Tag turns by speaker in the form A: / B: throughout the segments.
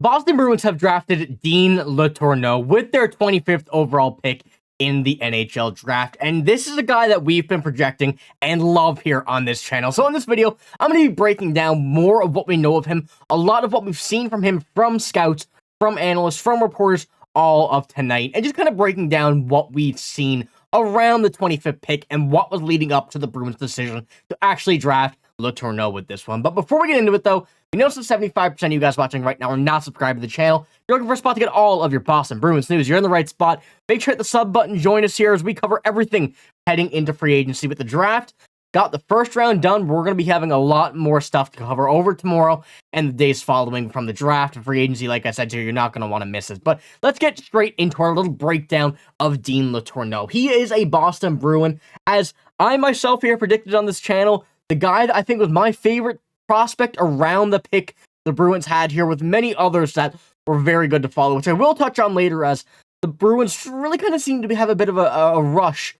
A: Boston Bruins have drafted Dean Letourneau with their 25th overall pick in the NHL draft. And this is a guy that we've been projecting and love here on this channel. So in this video, I'm going to be breaking down more of what we know of him, a lot of what we've seen from him from scouts, from analysts, from reporters, all of tonight, and just kind of breaking down what we've seen around the 25th pick and what was leading up to the Bruins' decision to actually draft Letourneau with this one. But before we get into it, though, we notice that 75% of you guys watching right now are not subscribed to the channel. If you're looking for a spot to get all of your Boston Bruins news, you're in the right spot. Make sure to hit the sub button. Join us here as we cover everything heading into free agency with the draft. Got the first round done. We're going to be having a lot more stuff to cover over tomorrow and the days following from the draft and free agency. Like I said to you, you're not going to want to miss it. But let's get straight into our little breakdown of Dean Letourneau. He is a Boston Bruin, as I myself here predicted on this channel. The guy that I think was my favorite prospect around the pick the Bruins had here, with many others that were very good to follow, which I will touch on later, as the Bruins really kind of seem to have a bit of a rush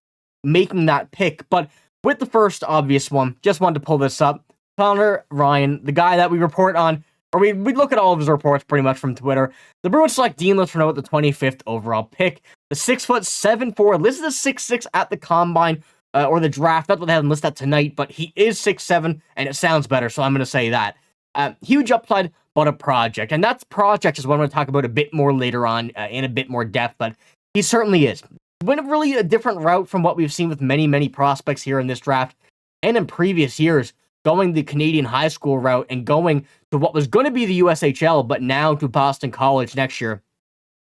A: making that pick. But with the first obvious one, just wanted to pull this up. Connor Ryan, the guy that we report on, or we look at all of his reports pretty much from Twitter. The Bruins select Dean Letourneau at the 25th overall pick. The 6'7" listed as 6'6" at the combine, or the draft. That's what they had him listed at tonight, but he is 6'7", and it sounds better, so I'm going to say that. Huge upside, but a project. And that project is what I'm going to talk about a bit more later on in a bit more depth, but he certainly is. Went really a different route from what we've seen with many prospects here in this draft and in previous years, going the Canadian high school route and going to what was going to be the USHL, but now to Boston College next year.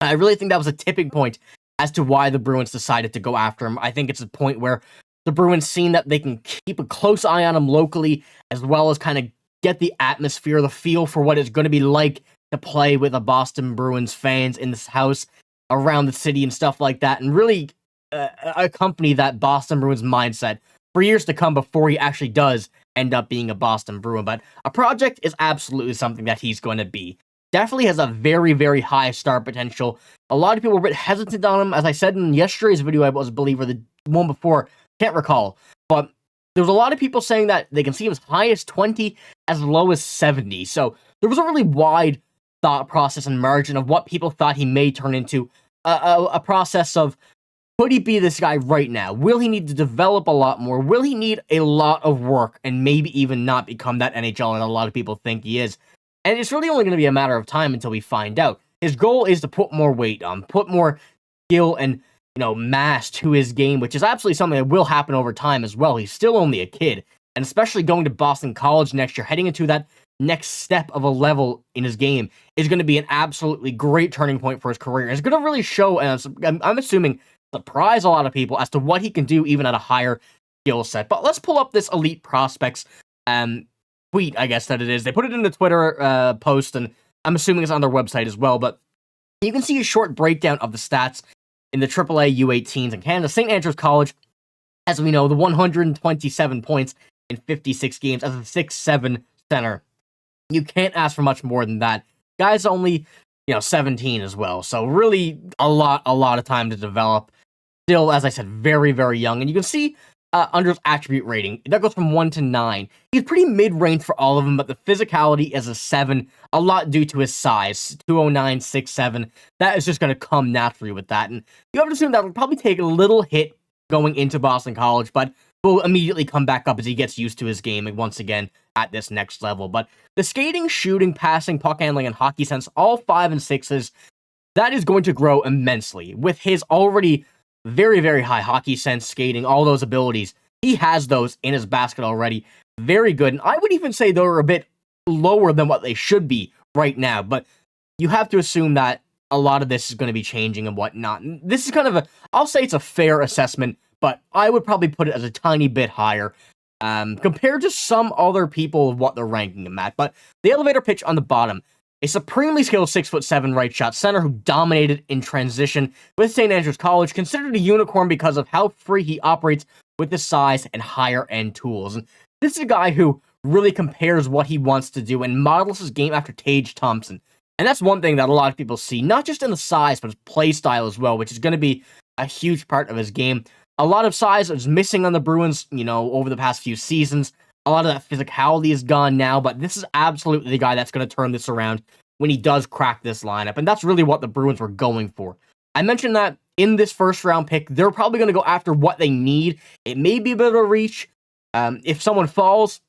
A: I really think that was a tipping point as to why the Bruins decided to go after him. I think it's a point where the Bruins seen that they can keep a close eye on him locally, as well as kind of get the atmosphere, the feel for what it's going to be like to play with a Boston Bruins fans in this house around the city and stuff like that, and really accompany that Boston Bruins mindset for years to come before he actually does end up being a Boston Bruin. But a project is absolutely something that he's going to be. Definitely has a very high star potential. A lot of people were a bit hesitant on him, as I said in yesterday's video, I believe, or the one before, can't recall, but there was a lot of people saying that they can see him as high as 20, as low as 70. So there was a really wide thought process and margin of what people thought he may turn into. A process of, could he be this guy right now? Will he need to develop a lot more? Will he need a lot of work and maybe even not become that NHL that a lot of people think he is? And it's really only going to be a matter of time until we find out. His goal is to put more weight on, put more skill and mass to his game, which is absolutely something that will happen over time as well. He's still only a kid, and especially going to Boston College next year, heading into that next step of a level in his game, is going to be an absolutely great turning point for his career. It's going to really show, and I'm assuming, surprise a lot of people as to what he can do even at a higher skill set. But let's pull up this Elite Prospects tweet, I guess that it is. They put it in the Twitter post, and I'm assuming it's on their website as well, but you can see a short breakdown of the stats in the AAA U18s in Canada. St. Andrews College, as we know, the 127 points in 56 games as a 6'7" center. You can't ask for much more than that. Guy's only, 17 as well. So really a lot of time to develop. Still, as I said, very young. And you can see under his attribute rating, that goes from 1 to 9. He's pretty mid-range for all of them, but the physicality is a 7, a lot due to his size, 209, 6'7". That is just going to come naturally with that. And you have to assume that will probably take a little hit going into Boston College, but will immediately come back up as he gets used to his game once again at this next level. But the skating, shooting, passing, puck handling, and hockey sense, all 5 and 6s, that is going to grow immensely. With his already very high hockey sense, skating, all those abilities, he has those in his basket already. Very good. And I would even say they're a bit lower than what they should be right now. But you have to assume that a lot of this is going to be changing and whatnot. And this is kind of I'll say it's a fair assessment, but I would probably put it as a tiny bit higher compared to some other people of what they're ranking him at. But the elevator pitch on the bottom, a supremely skilled 6'7" right shot center who dominated in transition with St. Andrews College, considered a unicorn because of how free he operates with his size and higher end tools. And this is a guy who really compares what he wants to do and models his game after Tage Thompson. And that's one thing that a lot of people see, not just in the size, but his play style as well, which is going to be a huge part of his game. A lot of size is missing on the Bruins, over the past few seasons. A lot of that physicality is gone now, but this is absolutely the guy that's going to turn this around when he does crack this lineup. And that's really what the Bruins were going for. I mentioned that in this first-round pick, they're probably going to go after what they need. It may be a bit of a reach. If someone falls,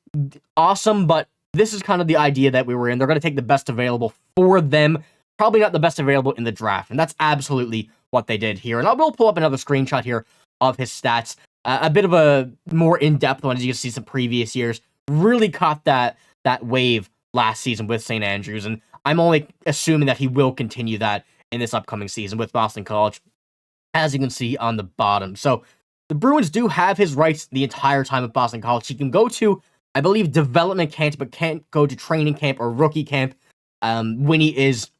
A: awesome, but this is kind of the idea that we were in. They're going to take the best available for them. Probably not the best available in the draft, and that's absolutely what they did here. And I will pull up another screenshot here of his stats. A bit of a more in-depth one, as you can see some previous years. Really caught that wave last season with St. Andrews, and I'm only assuming that he will continue that in this upcoming season with Boston College, as you can see on the bottom. So the Bruins do have his rights the entire time at Boston College. He can go to, I believe, development camps, but can't go to training camp or rookie camp when he is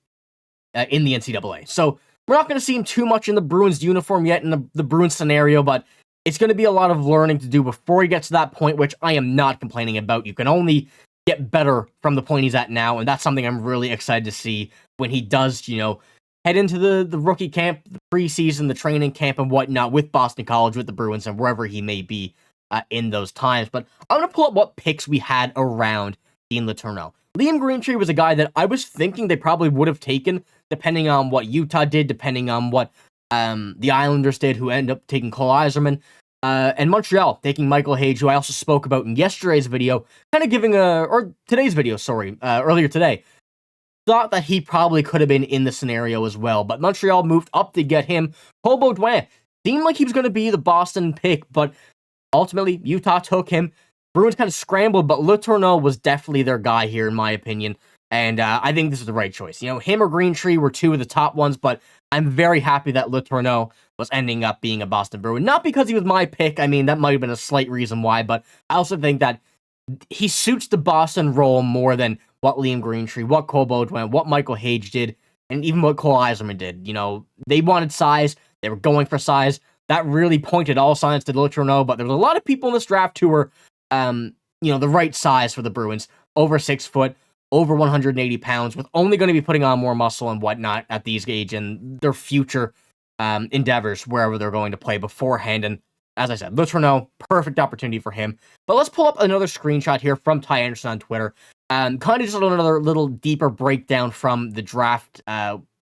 A: in the NCAA. So we're not going to see him too much in the Bruins uniform yet in the Bruins scenario, but it's going to be a lot of learning to do before he gets to that point, which I am not complaining about. You can only get better from the point he's at now, and that's something I'm really excited to see when he does, head into the rookie camp, the preseason, the training camp, and whatnot with Boston College, with the Bruins, and wherever he may be in those times. But I'm going to pull up what picks we had around Dean Letourneau. Liam Greentree was a guy that I was thinking they probably would have taken, depending on what Utah did, depending on what the Islanders did, who ended up taking Cole Eiserman, and Montreal taking Michael Hage, who I also spoke about in yesterday's video, kind of giving or today's video, earlier today. Thought that he probably could have been in the scenario as well, but Montreal moved up to get him. Paul Baudouin seemed like he was going to be the Boston pick, but ultimately Utah took him. Bruins kind of scrambled, but Letrouneau was definitely their guy here, in my opinion, and I think this is the right choice. Him or Greentree were two of the top ones, but I'm very happy that Letrouneau was ending up being a Boston Bruin. Not because he was my pick. I mean, that might have been a slight reason why, but I also think that he suits the Boston role more than what Liam Greentree, what Cole Baudouin, what Michael Hage did, and even what Cole Eiserman did. They wanted size. They were going for size. That really pointed all signs to Letrouneau, but there was a lot of people in this draft who were, the right size for the Bruins. Over 6 foot, over 180 pounds, with only going to be putting on more muscle and whatnot at these age and their future endeavors wherever they're going to play beforehand. And as I said, Letrouneau, perfect opportunity for him. But let's pull up another screenshot here from Ty Anderson on Twitter. Kind of just another little deeper breakdown from the draft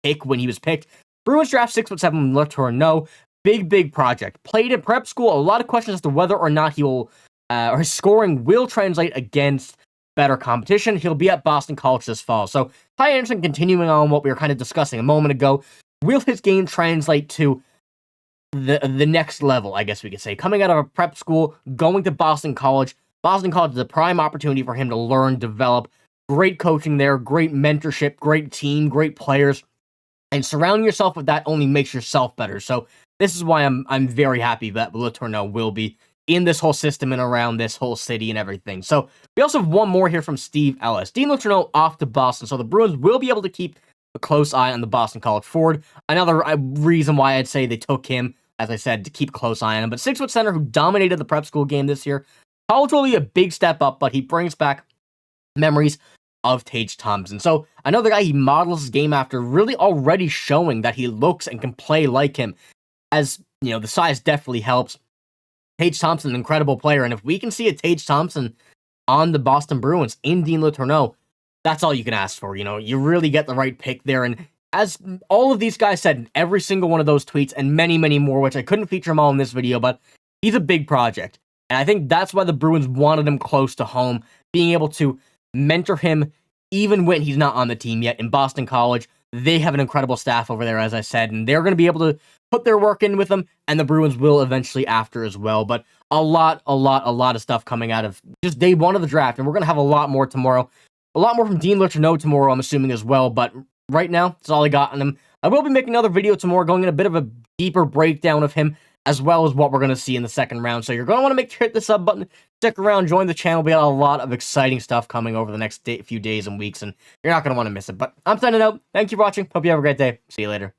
A: pick when he was picked. Bruins draft 6'7" Letrouneau. Big project. Played at prep school. A lot of questions as to whether or not he will, or his scoring will translate against better competition. He'll be at Boston College this fall. So Ty Anderson, continuing on what we were kind of discussing a moment ago, will his game translate to the next level, I guess we could say? Coming out of a prep school, going to Boston College. Boston College is a prime opportunity for him to learn, develop. Great coaching there, great mentorship, great team, great players. And surrounding yourself with that only makes yourself better. So this is why I'm very happy that Letrouneau will be in this whole system and around this whole city and everything. So we also have one more here from Steve Ellis. Dean Letourneau off to Boston, so the Bruins will be able to keep a close eye on the Boston College forward. Another reason why I'd say they took him, as I said, to keep a close eye on him. But 6-foot center who dominated the prep school game this year. College will be a big step up, but he brings back memories of Tage Thompson. So another guy he models his game after, really already showing that he looks and can play like him. As, the size definitely helps. Tage Thompson, an incredible player, and if we can see a Tage Thompson on the Boston Bruins in Dean Letourneau, that's all you can ask for. You really get the right pick there, and as all of these guys said in every single one of those tweets, and many, many more, which I couldn't feature them all in this video, but he's a big project, and I think that's why the Bruins wanted him close to home, being able to mentor him even when he's not on the team yet in Boston College. They have an incredible staff over there, as I said, and they're going to be able to put their work in with them, and the Bruins will eventually after as well. But a lot of stuff coming out of just day one of the draft, and we're going to have a lot more tomorrow. A lot more from Dean Letourneau tomorrow, I'm assuming, as well, but right now, that's all I got on him. I will be making another video tomorrow going in a bit of a deeper breakdown of him, as well as what we're going to see in the second round. So you're going to want to make sure to hit the sub button, stick around, join the channel. We got a lot of exciting stuff coming over the next few days and weeks, and you're not going to want to miss it. But I'm signing out. Thank you for watching. Hope you have a great day. See you later.